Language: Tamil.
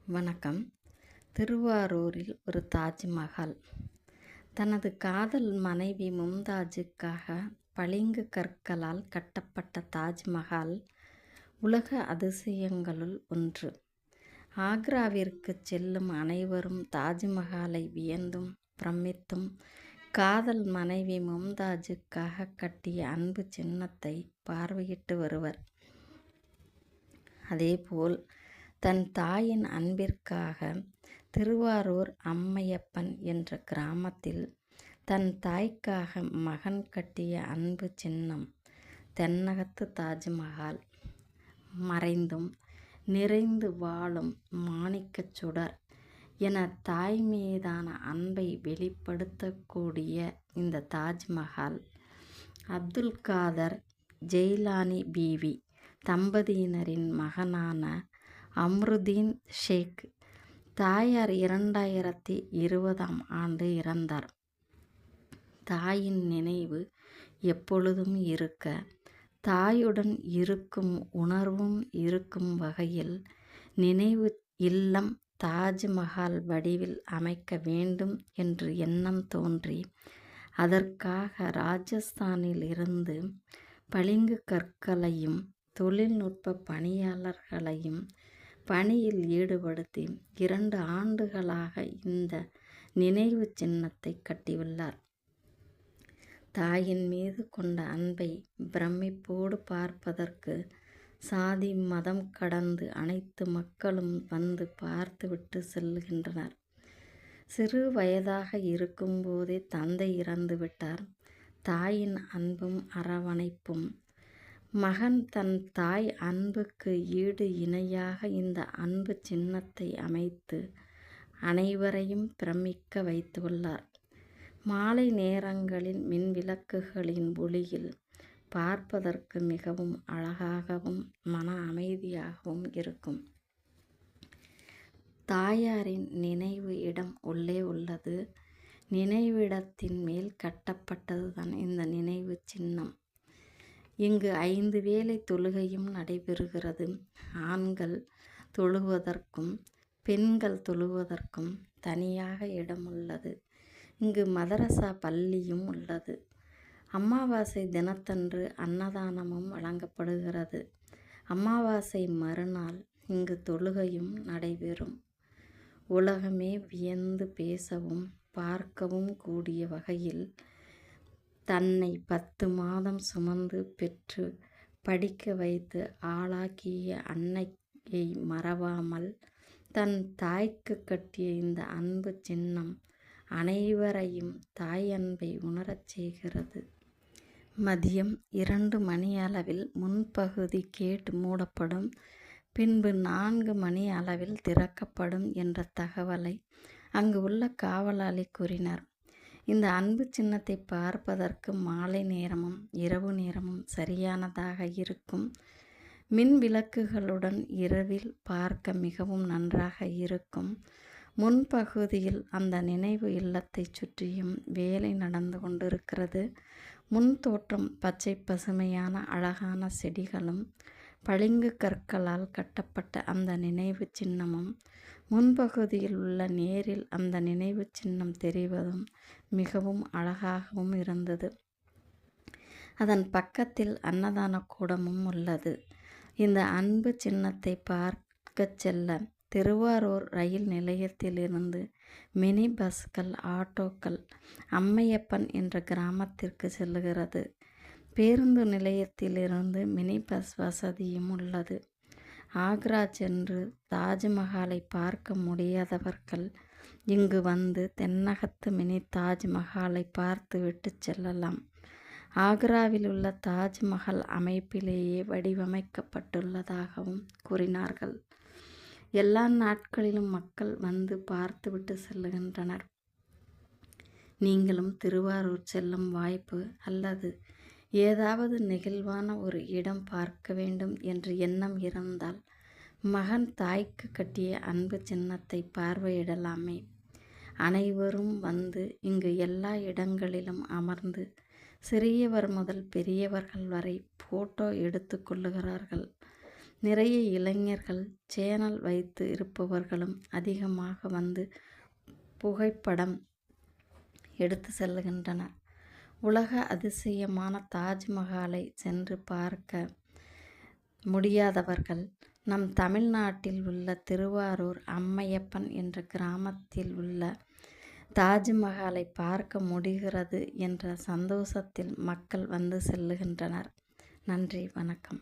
வணக்கம். திருவாரூரில் ஒரு தாஜ்மஹால். தனது காதல் மனைவி மும்தாஜுக்காக பளிங்கு கற்களால் கட்டப்பட்ட தாஜ்மஹால் உலக அதிசயங்களுள் ஒன்று. ஆக்ராவிற்குச் செல்லும் அனைவரும் தாஜ்மஹாலை வியந்தும் பிரமித்தும் காதல் மனைவி மும்தாஜுக்காக கட்டிய அன்பு சின்னத்தை பார்வையிட்டு வருவர். அதேபோல் தன் தாயின் அன்பிற்காக திருவாரூர் அம்மையப்பன் என்ற கிராமத்தில் தன் தாய்க்காக மகன் கட்டிய அன்பு சின்னம் தென்னகத்து தாஜ்மஹால். மறைந்தும் நிறைந்து வாழும் மாணிக்கச் சுடர் என தாய் மீதான அன்பை வெளிப்படுத்தக்கூடிய இந்த தாஜ்மஹால் அப்துல் காதர் ஜெய்லானி பீவி தம்பதியினரின் மகனான அம்ருதீன் ஷேக் தாயார் 2020 இறந்தார். தாயின் நினைவு எப்பொழுதும் இருக்க, தாயுடன் இருக்கும் உணர்வும் இருக்கும் வகையில் நினைவு இல்லம் தாஜ்மஹால் வடிவில் அமைக்க வேண்டும் என்று எண்ணம் தோன்றி, அதற்காக ராஜஸ்தானில் இருந்து பளிங்கு கற்களையும் தொழில்நுட்ப பணியாளர்களையும் பணியில் ஈடுபடுத்தி 2 ஆண்டுகளாக இந்த நினைவு சின்னத்தை கட்டியுள்ளார். தாயின் மீது கொண்ட அன்பை பிரமிப்போடு பார்ப்பதற்கு சாதி மதம் கடந்து அனைத்து மக்களும் வந்து பார்த்துவிட்டு செல்கின்றனர். சிறு வயதாக இருக்கும்போதே தந்தை இறந்து விட்டார். தாயின் அன்பும் அரவணைப்பும். மகன் தன் தாய் அன்புக்கு ஈடு இணையாக இந்த அன்பு சின்னத்தை அமைத்து அனைவரையும் பிரமிக்க வைத்துள்ளார். மாலை நேரங்களில் மின்விளக்குகளின் ஒளியில் பார்ப்பதற்கு மிகவும் அழகாகவும் மன அமைதியாகவும் இருக்கும். தாயாரின் நினைவு இடம் உள்ளே உள்ளது. நினைவிடத்தின் மேல் கட்டப்பட்டதுதான் இந்த நினைவு சின்னம். இங்கு 5 வேளை தொழுகையும் நடைபெறுகிறது. ஆண்கள் தொழுவதற்கும் பெண்கள் தொழுவதற்கும் தனியாக இடம் உள்ளது. இங்கு மதரசா பள்ளியும் உள்ளது. அமாவாசை தினத்தன்று அன்னதானமும் வழங்கப்படுகிறது. அமாவாசை மறுநாள் இங்கு தொழுகையும் நடைபெறும். உலகமே வியந்து பேசவும் பார்க்கவும் கூடிய வகையில் தன்னை 10 மாதம் சுமந்து பெற்று படிக்க வைத்து ஆளாக்கிய அன்னையை மறவாமல் தன் தாய்க்கு கட்டிய இந்த அன்பு சின்னம் அனைவரையும் தாய் அன்பை உணரச் செய்கிறது. மதியம் 2 மணி அளவில் முன்பகுதி கேட் மூடப்படும். பின்பு 4 மணி அளவில் திறக்கப்படும் என்ற தகவலை அங்கு உள்ள காவலாளி கூறினார். இந்த அன்பு சின்னத்தை பார்ப்பதற்கு மாலை நேரமும் இரவு நேரமும் சரியானதாக இருக்கும். மின் விளக்குகளுடன் இரவில் பார்க்க மிகவும் நன்றாக இருக்கும். முன்பகுதியில் அந்த நினைவு இல்லத்தை சுற்றியும் வேலை நடந்து கொண்டிருக்கிறது. முன் தோற்றம் பச்சை பசுமையான அழகான செடிகளும் பளிங்கு கற்களால் கட்டப்பட்ட அந்த நினைவு சின்னமும் முன்பகுதியில் உள்ள நேரில் அந்த நினைவு சின்னம் தெரிவதும் மிகவும் அழகாகவும் இருந்தது. அதன் பக்கத்தில் அன்னதான கூடமும் உள்ளது. இந்த அன்பு சின்னத்தை பார்க்கச் செல்ல திருவாரூர் ரயில் நிலையத்திலிருந்து மினி பஸ்கள் ஆட்டோக்கள் அம்மையப்பன் என்ற கிராமத்திற்கு செல்லுகிறது. பேருந்து நிலையத்திலிருந்து மினி பஸ் வசதியும் உள்ளது. ஆக்ரா சென்று தாஜ்மஹாலை பார்க்க முடியாதவர்கள் இங்கு வந்து தென்னகத்து மினி தாஜ்மஹாலை பார்த்துவிட்டு செல்லலாம். ஆக்ராவில் உள்ள தாஜ்மஹால் அமைப்பிலேயே வடிவமைக்கப்பட்டுள்ளதாகவும் கூறினார்கள். எல்லா நாட்களிலும் மக்கள் வந்து பார்த்துவிட்டு செல்லுகின்றனர். நீங்களும் திருவாரூர் செல்லும் வாய்ப்பு அல்லது ஏதாவது நெகிழ்வான ஒரு இடம் பார்க்க வேண்டும் என்று எண்ணம் இருந்தால் மகன் தாய்க்கு கட்டிய அன்பு சின்னத்தை பார்வையிடலாமே. அனைவரும் வந்து இங்கு எல்லா இடங்களிலும் அமர்ந்து சிறியவர் முதல் பெரியவர்கள் வரை போட்டோ எடுத்து கொள்ளுகிறார்கள். நிறைய இளைஞர்கள் சேனல் வைத்து இருப்பவர்களும் அதிகமாக வந்து புகைப்படம் எடுத்து செல்லுகின்றனர். உலக அதிசயமான தாஜ்மஹாலை சென்று பார்க்க முடியாதவர்கள் நம் தமிழ்நாட்டில் உள்ள திருவாரூர் அம்மையப்பன் என்ற கிராமத்தில் உள்ள தாஜ்மஹாலை பார்க்க முடிகிறது என்ற சந்தோஷத்தில் மக்கள் வந்து செல்லுகின்றனர். நன்றி, வணக்கம்.